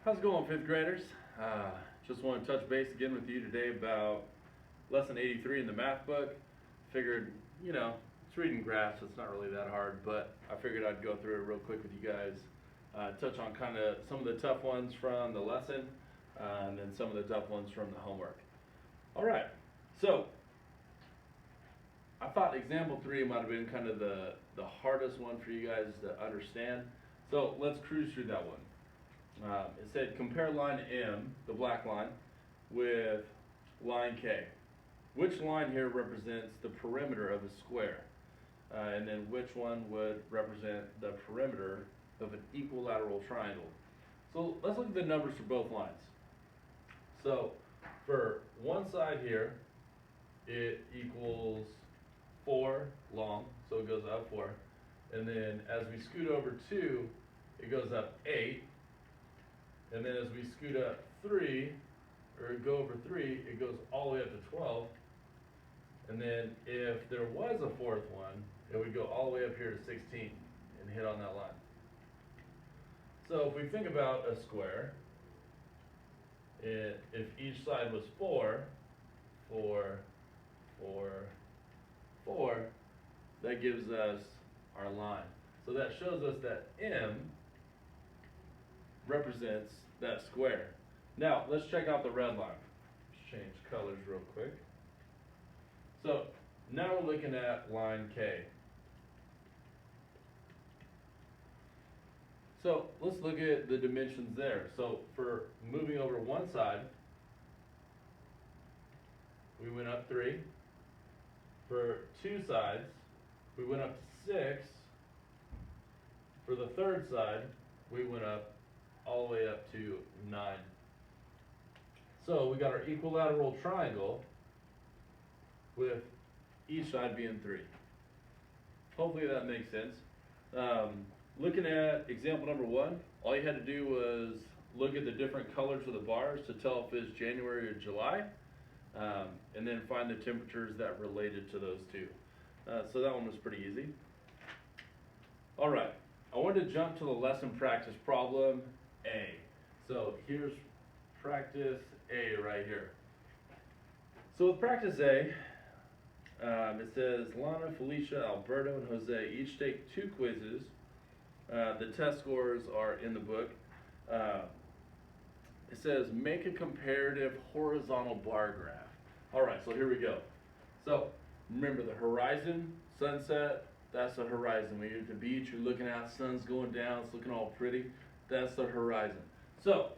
How's it going, fifth graders? Just want to touch base again with you today about lesson 83 in the math book. Figured, it's reading graphs, so it's not really that hard, but I figured I'd go through it real quick with you guys, touch on kind of some of the tough ones from the lesson, and then some of the tough ones from the homework. All right, so I thought example 3 might have been kind of the hardest one for you guys to understand. So let's cruise through that one. It said compare line M, the black line, with line K. Which line here represents the perimeter of a square? And then which one would represent the perimeter of an equilateral triangle? So let's look at the numbers for both lines. So for one side here, it equals 4 long, so it goes up 4. And then as we scoot over 2, it goes up 8. And then as we scoot up 3, or go over 3, it goes all the way up to 12. And then if there was a fourth one, it would go all the way up here to 16 and hit on that line. So if we think about a square, if each side was 4, 4, 4, 4, that gives us our line. So that shows us that M represents that square. Now let's check out the red line. Let's change colors real quick. So now we're looking at line K. So let's look at the dimensions there. So for moving over one side, we went up 3. For 2 sides, we went up to 6. For the third side, we went up all the way up to 9. So we got our equilateral triangle with each side being 3. Hopefully that makes sense. Looking at example number 1, all you had to do was look at the different colors of the bars to tell if it's January or July, and then find the temperatures that related to those two. So that one was pretty easy. All right, I wanted to jump to the lesson practice problem A. So here's practice A right here. So with practice A, it says Lana, Felicia, Alberto, and Jose each take 2 quizzes. The test scores are in the book. It says make a comparative horizontal bar graph. All right, so here we go. So remember the horizon, sunset, that's the horizon. When you're at the beach, you're looking out, sun's going down, it's looking all pretty. That's the horizon. So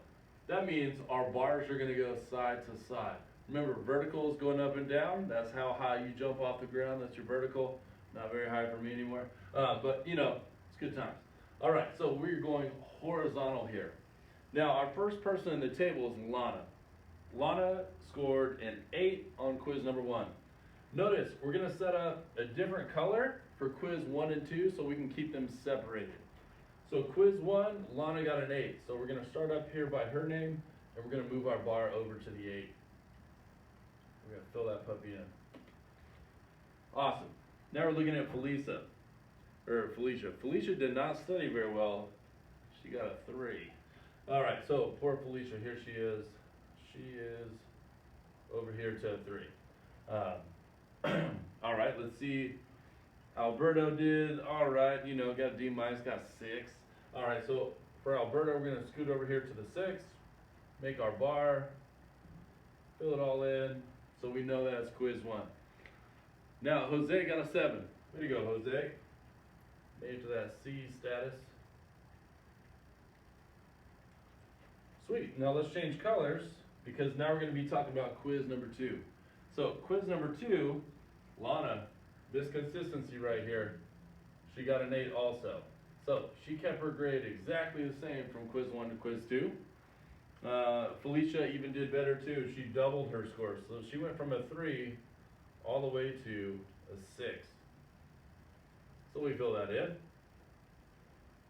that means our bars are going to go side to side. Remember, vertical is going up and down. That's how high you jump off the ground. That's your vertical. Not very high for me anymore. But, it's good times. All right, so we're going horizontal here. Now, our first person in the table is Lana. Lana scored an 8 on quiz number 1. Notice, we're going to set up a different color for quiz 1 and 2 so we can keep them separated. So quiz 1, Lana got an 8. So we're going to start up here by her name, and we're going to move our bar over to the 8. We're going to fill that puppy in. Awesome. Now we're looking at Felicia. Felicia did not study very well. She got a 3. All right, so poor Felicia, here she is. She is over here to a 3. All right, let's see. Alberto did all right, got a D-, got 6. All right, so for Alberto, we're going to scoot over here to the 6, make our bar, fill it all in, so we know that's quiz 1. Now, Jose got a 7. Way to go, Jose. Made it to that C status. Sweet. Now let's change colors, because now we're going to be talking about quiz number 2. So quiz number 2, Lana, this consistency right here, she got an 8 also. So she kept her grade exactly the same from quiz 1 to quiz 2. Felicia even did better too. She doubled her score. So she went from a 3 all the way to a 6. So we fill that in.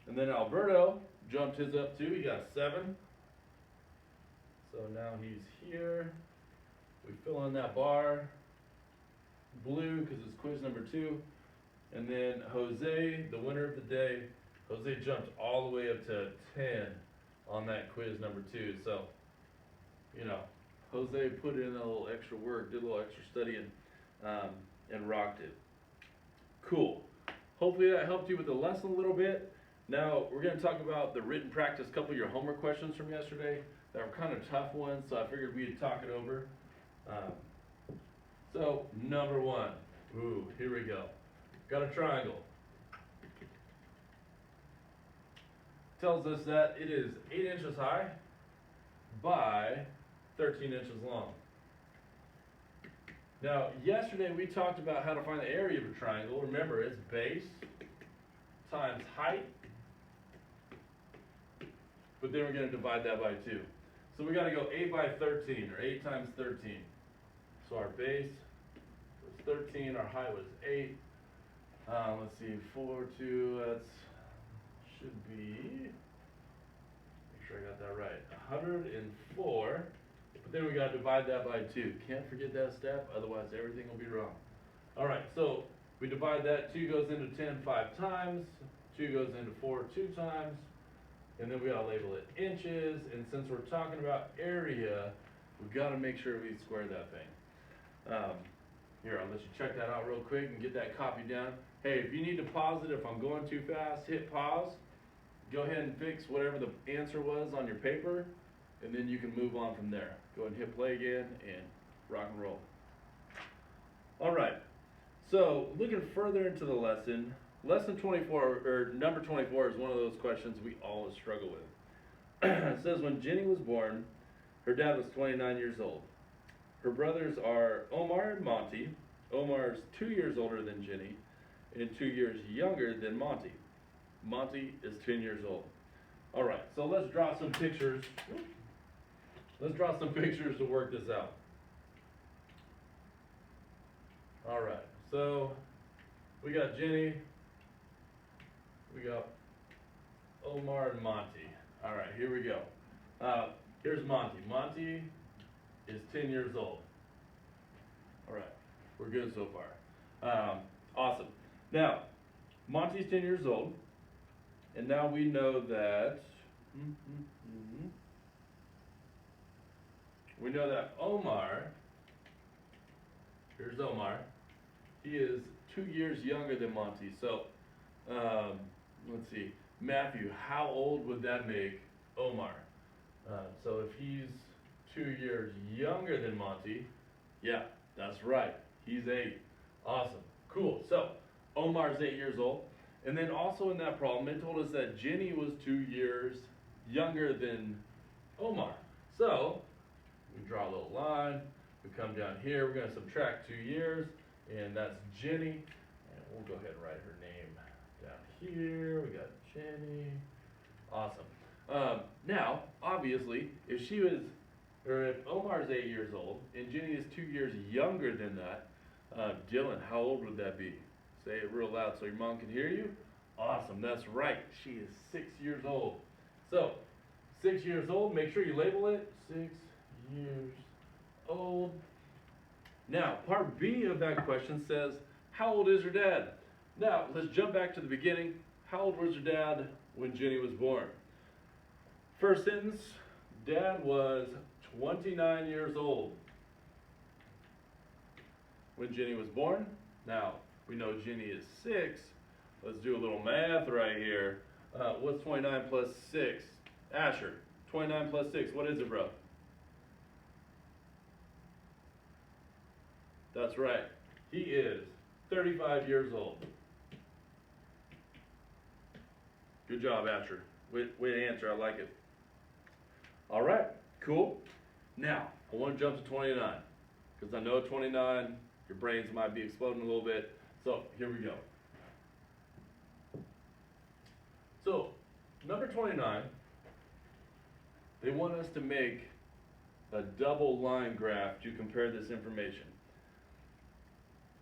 And then Alberto jumped his up too. He got 7. So now he's here. We fill in that bar. Blue, because it's quiz number 2. And then Jose, the winner of the day, Jose jumped all the way up to 10. on that quiz number 2. So, you know, Jose put in a little extra work, did a little extra studying, and rocked it. Cool. Hopefully that helped you with the lesson a little bit. Now we're going to talk about the written practice, couple of your homework questions from yesterday that were kind of tough ones, so I figured we'd talk it over. So number 1, ooh, here we go. Got a triangle. Tells us that it is 8 inches high by 13 inches long. Now, yesterday we talked about how to find the area of a triangle. Remember, it's base times height, but then we're going to divide that by 2. So we got to go 8 by 13, or 8 times 13. So our base was 13, our height was 8. Let's see, 4, 2, that's should be, make sure I got that right, 104. But then we got to divide that by 2. Can't forget that step, otherwise everything will be wrong. All right, so we divide that. 2 goes into 10 5 times. 2 goes into 4 2 times. And then we got to label it inches. And since we're talking about area, we've got to make sure we square that thing. Here, I'll let you check that out real quick and get that copied down. Hey, if you need to pause it, if I'm going too fast, hit pause. Go ahead and fix whatever the answer was on your paper, and then you can move on from there. Go ahead and hit play again and rock and roll. All right, so looking further into the lesson, lesson 24, or number 24 is one of those questions we always struggle with. It says, when Jenny was born, her dad was 29 years old. Her brothers are Omar and Monty. Omar's 2 years older than Jenny and 2 years younger than Monty. Monty is 10 years old. All right, so let's draw some pictures. Let's draw some pictures to work this out. All right, so we got Jenny, we got Omar and Monty. All right, here we go. Here's Monty. Monty is 10 years old. All right, we're good so far. Awesome. Now, Monty's 10 years old, and now we know that Omar, here's Omar, he is 2 years younger than Monty. So, let's see, Matthew, how old would that make Omar? So if he's 2 years younger than Monty, yeah, that's right, he's 8. Awesome, cool. So Omar's 8 years old. And then also in that problem, it told us that Jenny was 2 years younger than Omar. So we draw a little line, we come down here, we're going to subtract 2 years, and that's Jenny. And we'll go ahead and write her name down here. We got Jenny. Awesome. Now, obviously, if Omar's 8 years old and Jenny is 2 years younger than that, Dylan, how old would that be? Say it real loud so your mom can hear you. Awesome, that's right. She is 6 years old. So, 6 years old, make sure you label it. 6 years old. Now, part B of that question says, how old is her dad? Now, let's jump back to the beginning. How old was her dad when Jenny was born? First sentence, Dad was 29 years old when Jenny was born. Now, we know Jenny is 6. Let's do a little math right here. What's 29 plus 6? Asher, 29 plus 6, what is it, bro? That's right. He is 35 years old. Good job, Asher. Way to answer, I like it. All right, cool. Now, I want to jump to 29, because I know 29, your brains might be exploding a little bit. So, here we go. So, number 29, they want us to make a double line graph to compare this information.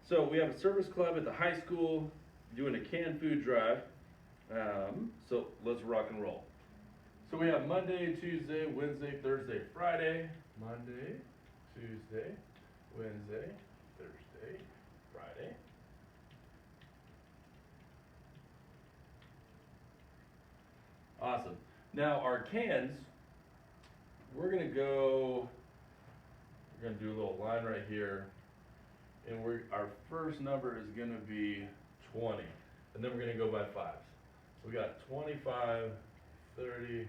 So, we have a service club at the high school doing a canned food drive. So, let's rock and roll. So, we have Monday, Tuesday, Wednesday, Thursday, Friday. Monday, Tuesday, Wednesday, Thursday, Friday. Awesome. Now our cans, we're gonna do a little line right here, and our first number is gonna be 20, and then we're gonna go by fives. So we got 25, 30,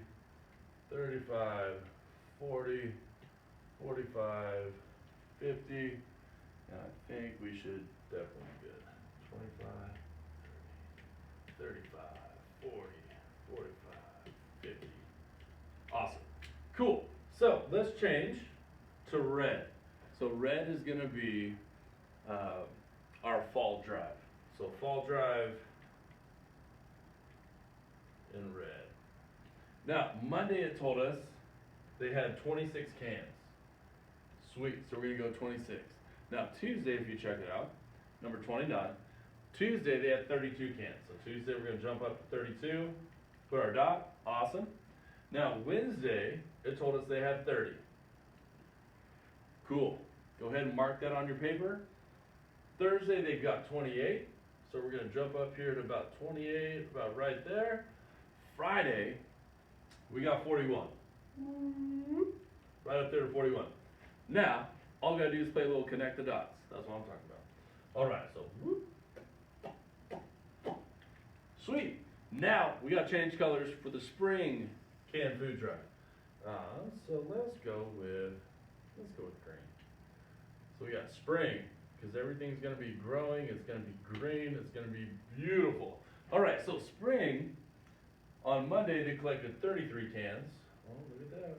35, 40, 45, 50, and I think we should definitely be good. 25, 30, 35, 40, 45, 50. Awesome. Cool. So let's change to red. So red is going to be our fall drive. So fall drive in red. Now, Monday it told us they had 26 cans. Sweet. So we're going to go 26. Now, Tuesday, if you check it out, number 29, Tuesday they had 32 cans. So Tuesday we're going to jump up to 32, put our dot. Awesome. Now, Wednesday, it told us they had 30. Cool. Go ahead and mark that on your paper. Thursday, they've got 28. So we're going to jump up here to about 28, about right there. Friday, we got 41. Right up there to 41. Now, all we got to do is play a little connect the dots. That's what I'm talking about. All right, so whoop. Sweet. Now, we got to change colors for the spring canned food drive. So let's go with green. So we got spring, because everything's going to be growing, it's going to be green, it's going to be beautiful. All right, so spring, on Monday they collected 33 cans. Oh, look at that.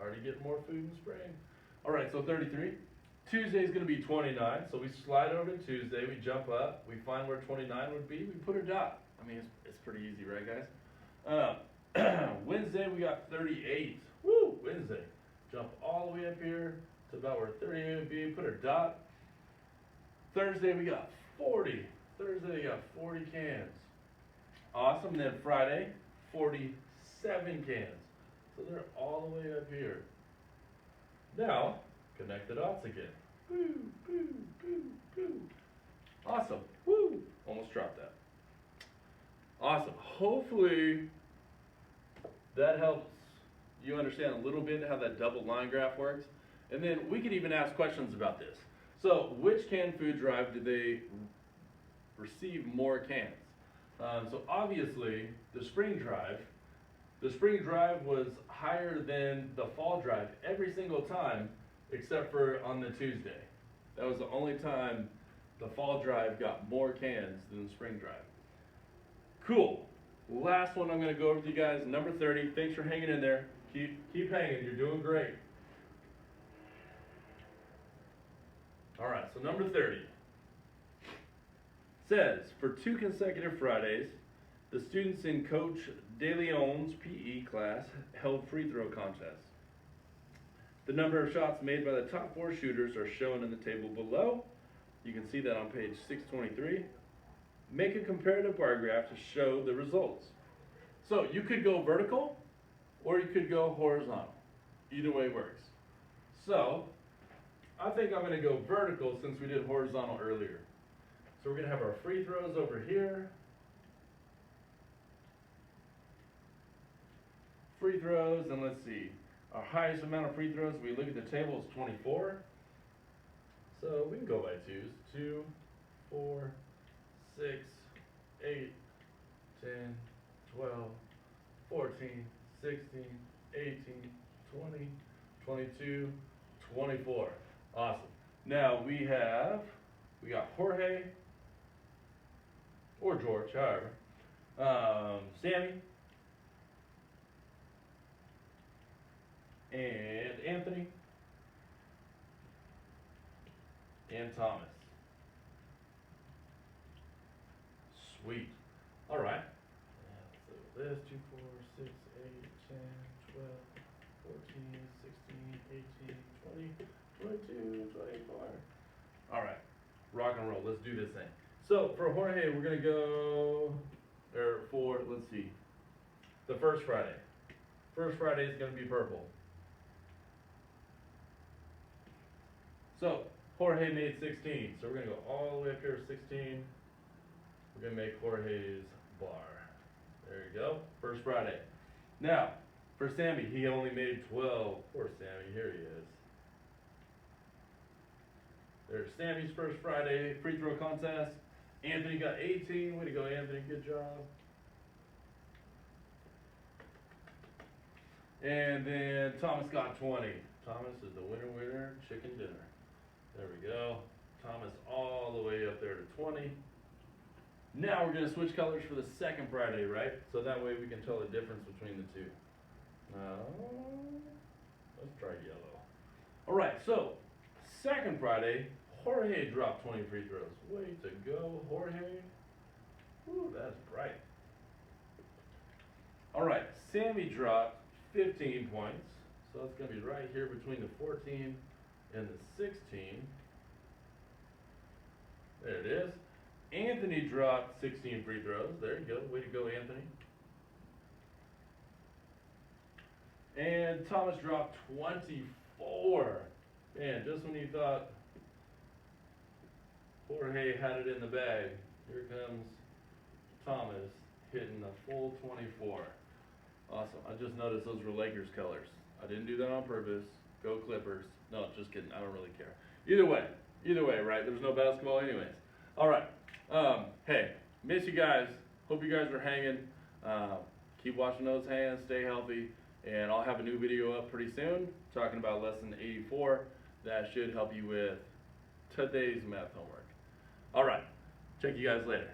Already getting more food in spring. All right, so 33. Tuesday is going to be 29, so we slide over to Tuesday, we jump up, we find where 29 would be, we put a dot. I mean, it's pretty easy, right, guys? Wednesday, we got 38. Woo, Wednesday. Jump all the way up here to about where 38 would be, put a dot. Thursday, we got 40. Thursday, we got 40 cans. Awesome. Then Friday, 47 cans. So they're all the way up here. Now, connect the dots again. Boo, boo, boo, boo. Awesome. Woo. Almost dropped that. Awesome. Hopefully that helps you understand a little bit how that double line graph works. And then we could even ask questions about this. So which canned food drive did they receive more cans? So obviously the spring drive was higher than the fall drive every single time except for on the Tuesday. That was the only time the fall drive got more cans than the spring drive. Cool. Last one I'm going to go over with you guys, number 30. Thanks for hanging in there. Keep hanging. You're doing great. All right, so number 30 says, for 2 consecutive Fridays, the students in Coach DeLeon's PE class held free throw contests. The number of shots made by the top 4 shooters are shown in the table below. You can see that on page 623. Make a comparative bar graph to show the results. So you could go vertical or you could go horizontal. Either way works. So I think I'm going to go vertical since we did horizontal earlier. So we're going to have our free throws over here. Free throws, and let's see. Our highest amount of free throws, we look at the table, is 24. So we can go by twos. 2, 4, 6, 8, 10, 12, 14, 16, 18, 20, 22, 24. Awesome. Now we got Jorge, or George, however, Sammy, and Anthony, and Thomas. Sweet. All right. So this 2, 4, 6, 8, 10, 12, 14, 16, 18, 20, 22, 24. All right. Rock and roll. Let's do this thing. So for Jorge, we're going to go, let's see, the first Friday. First Friday is going to be purple. So Jorge made 16. So we're going to go all the way up here to 16. We're going to make Jorge's bar. There you go. First Friday. Now, for Sammy, he only made 12. Poor Sammy, here he is. There's Sammy's first Friday free throw contest. Anthony got 18. Way to go, Anthony. Good job. And then Thomas got 20. Thomas is the winner, chicken dinner. There we go. Thomas all the way up there to 20. Now we're going to switch colors for the second Friday, right? So that way we can tell the difference between the two. Let's try yellow. All right, so second Friday, Jorge dropped 20 free throws. Way to go, Jorge. Woo, that's bright. All right, Sammy dropped 15 points. So that's going to be right here between the 14 and the 16. There it is. Anthony dropped 16 free throws. There you go. Way to go, Anthony. And Thomas dropped 24. Man, just when you thought Jorge had it in the bag, here comes Thomas hitting a full 24. Awesome. I just noticed those were Lakers colors. I didn't do that on purpose. Go Clippers. No, just kidding. I don't really care. Either way, right? There's no basketball anyways. All right. Hey, miss you guys. Hope you guys are hanging. Keep washing those hands. Stay healthy. And I'll have a new video up pretty soon talking about lesson 84. That should help you with today's math homework. All right. Check you guys later.